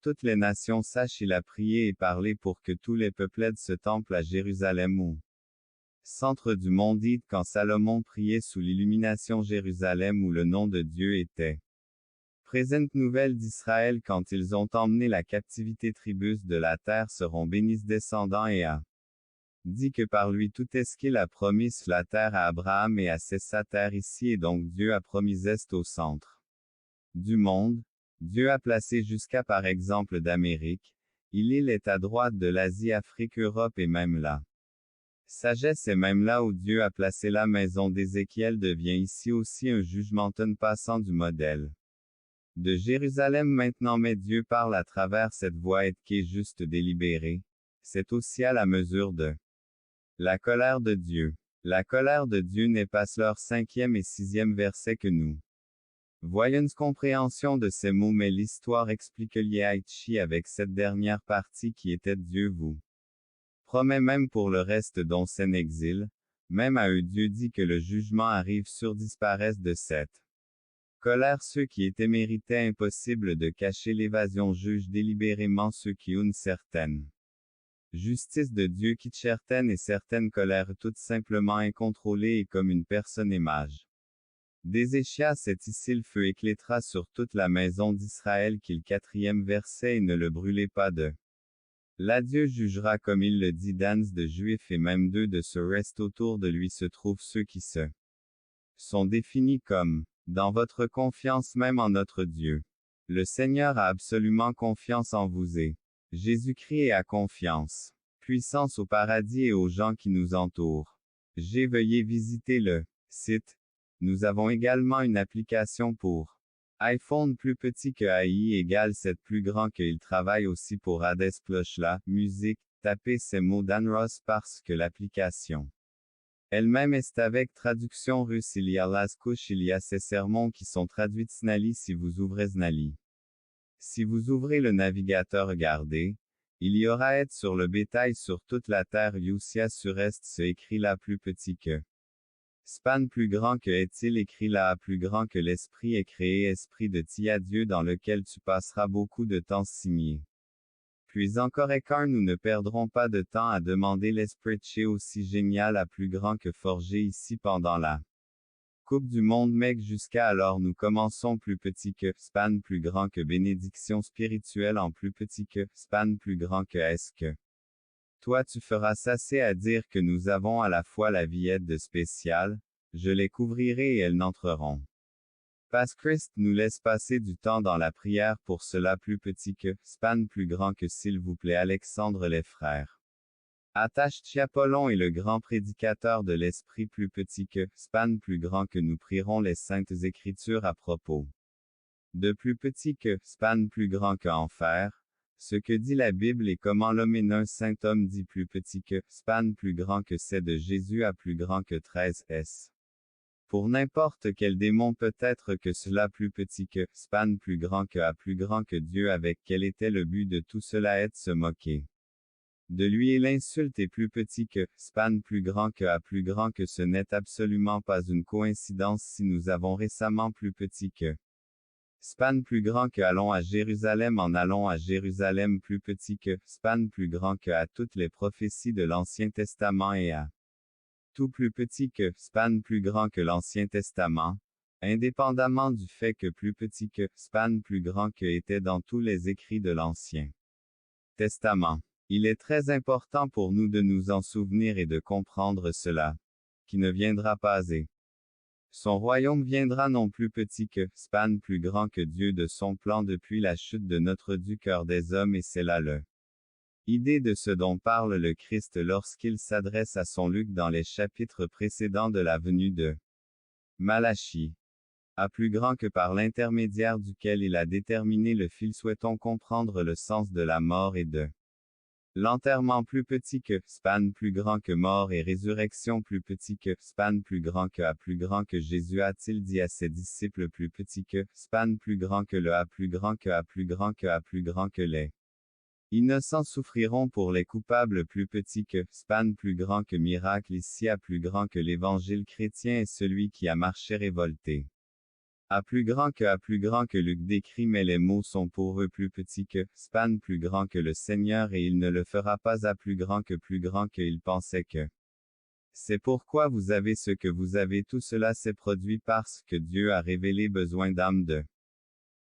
toutes les nations sachent il a prié et parlé pour que tous les peuplades se templent à Jérusalem au centre du monde dit quand Salomon priait sous l'illumination Jérusalem où le nom de Dieu était. Présente nouvelle d'Israël quand ils ont emmené la captivité tribus de la terre seront bénis descendants et a dit que par lui tout est ce qu'il a promis sur la terre à Abraham et à sa terre ici et donc Dieu a promis est au centre du monde. Dieu a placé jusqu'à par exemple d'Amérique, il est à droite de l'Asie, Afrique, Europe et même là. Sagesse et même là où Dieu a placé la maison d'Ézéchiel devient ici aussi un jugement passant du modèle de Jérusalem maintenant mais Dieu parle à travers cette voie et qui est juste délibérée. C'est aussi à la mesure de la colère de Dieu. La colère de Dieu n'est pas leur 5e et 6e verset que nous voyons une compréhension de ces mots mais l'histoire explique l'Yaïchi avec cette dernière partie qui était Dieu vous promet même pour le reste dont c'est exil, même à eux Dieu dit que le jugement arrive sur disparaissent de cette colère ceux qui étaient méritaient impossible de cacher l'évasion juge délibérément ceux qui ont une certaine justice de Dieu qui certaine et certaine colère toute simplement incontrôlée et comme une personne image. D'Ézéchias est ici le feu éclatera sur toute la maison d'Israël qu'il 4e verset et ne le brûlez pas de. Là Dieu jugera comme il le dit dans de Juifs et même d'eux de ce reste autour de lui se trouvent ceux qui se sont définis comme dans votre confiance même en notre Dieu. Le Seigneur a absolument confiance en vous et Jésus-Christ a confiance. Puissance au paradis et aux gens qui nous entourent. Veuillez visiter le site. Nous avons également une application pour iPhone plus petit que AI égale 7 plus grand que il travaille aussi pour Hades Plochla, musique, tapez ces mots d'Anros parce que l'application elle-même est avec traduction russe il y a las couches il y a ces sermons qui sont traduits Snali si vous ouvrez Snali. Si vous ouvrez le navigateur regardez, il y aura être sur le bétail sur toute la terre Youssia sur est se écrit là plus petit que. Span plus grand que est-il écrit là à plus grand que l'esprit est créé esprit de Tia Dieu dans lequel tu passeras beaucoup de temps signé. Puis encore car nous ne perdrons pas de temps à demander l'esprit chez aussi génial à plus grand que forgé ici pendant la Coupe du monde mec jusqu'à alors nous commençons plus petit que span plus grand que bénédiction spirituelle en plus petit que span plus grand que est-ce que toi tu feras assez à dire que nous avons à la fois la viette de spécial, je les couvrirai et elles n'entreront. Pas Christ nous laisse passer du temps dans la prière pour cela plus petit que span plus grand que s'il vous plaît Alexandre les frères. Attache Apollon est le grand prédicateur de l'esprit plus petit que span plus grand que nous prierons les saintes écritures à propos. De plus petit que span plus grand que enfer, ce que dit la Bible et comment l'homme est un saint homme dit plus petit que span plus grand que c'est de Jésus à plus grand que 13 s. Pour n'importe quel démon peut-être que cela plus petit que span plus grand que à plus grand que Dieu avec quel était le but de tout cela être se moquer. De lui et l'insulte est plus petit que span plus grand que à plus grand que ce n'est absolument pas une coïncidence si nous avons récemment plus petit que span plus grand que allons à Jérusalem en allant à Jérusalem plus petit que span plus grand que à toutes les prophéties de l'Ancien Testament et à tout plus petit que span plus grand que l'Ancien Testament, indépendamment du fait que plus petit que span plus grand que était dans tous les écrits de l'Ancien Testament. Il est très important pour nous de nous en souvenir et de comprendre cela, qui ne viendra pas et son royaume viendra non plus petit que span plus grand que Dieu de son plan depuis la chute de notre du cœur des hommes et c'est là le idée de ce dont parle le Christ lorsqu'il s'adresse à son Luc dans les chapitres précédents de la venue de Malachie. À plus grand que par l'intermédiaire duquel il a déterminé le fil souhaitons comprendre le sens de la mort et de l'enterrement plus petit que span plus grand que mort et résurrection plus petit que span plus grand que à plus grand que Jésus a-t-il dit à ses disciples plus petit que span plus grand que le à plus grand que à plus grand que à plus grand que les innocents souffriront pour les coupables plus petit que span plus grand que miracle ici à plus grand que l'évangile chrétien est celui qui a marché révolté A plus grand que Luc décrit, mais les mots sont pour eux plus petits que Span plus grand que le Seigneur, et il ne le fera pas à plus grand que il pensait que. C'est pourquoi vous avez ce que vous avez. Tout cela s'est produit parce que Dieu a révélé besoin d'âme de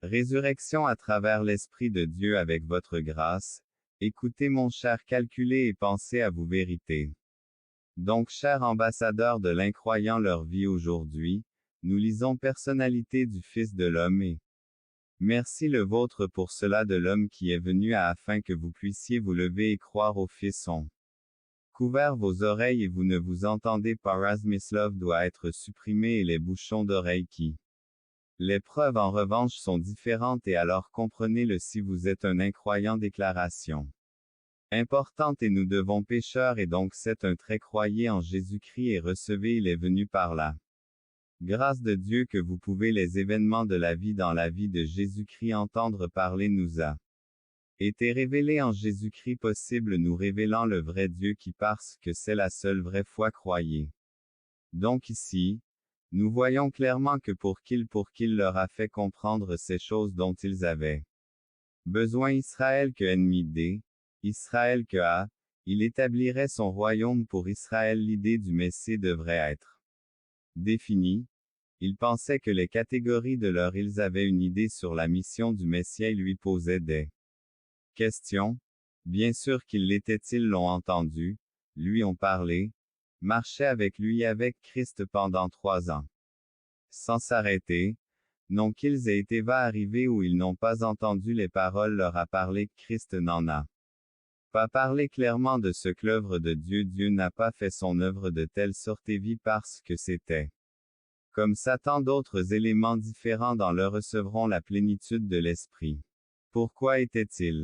résurrection à travers l'Esprit de Dieu avec votre grâce. Écoutez mon cher, calculez et pensez à vos vérités. Donc, chers ambassadeurs de l'incroyant, leur vie aujourd'hui, nous lisons personnalité du Fils de l'homme et merci le vôtre pour cela de l'homme qui est venu afin que vous puissiez vous lever et croire au Fils. On couvert vos oreilles et vous ne vous entendez pas. Razmislov doit être supprimé et les bouchons d'oreilles qui. Les preuves en revanche sont différentes et alors comprenez-le si vous êtes un incroyant. Déclaration importante et nous devons pécheurs et donc c'est un trait. Croyez en Jésus-Christ et recevez, il est venu par là. Grâce de Dieu que vous pouvez les événements de la vie dans la vie de Jésus-Christ entendre parler nous a été révélé en Jésus-Christ possible nous révélant le vrai Dieu qui parce que c'est la seule vraie foi croyez. Donc ici, nous voyons clairement que pour qu'il leur a fait comprendre ces choses dont ils avaient besoin Israël que ennemi d. Israël que a, il établirait son royaume pour Israël. L'idée du Messie devrait être définie. Ils pensaient que les catégories de leur ils avaient une idée sur la mission du Messie et lui posaient des questions. Bien sûr qu'ils l'étaient, ils l'ont entendu, lui ont parlé, marchaient avec lui avec Christ pendant 3 ans. Sans s'arrêter, non qu'ils aient été va arriver où ils n'ont pas entendu les paroles leur a parlé, Christ n'en a pas parlé clairement de ce que l'œuvre de Dieu. Dieu n'a pas fait son œuvre de telle sorte et vit parce que c'était comme Satan. D'autres éléments différents dans le recevront la plénitude de l'Esprit. Pourquoi était-il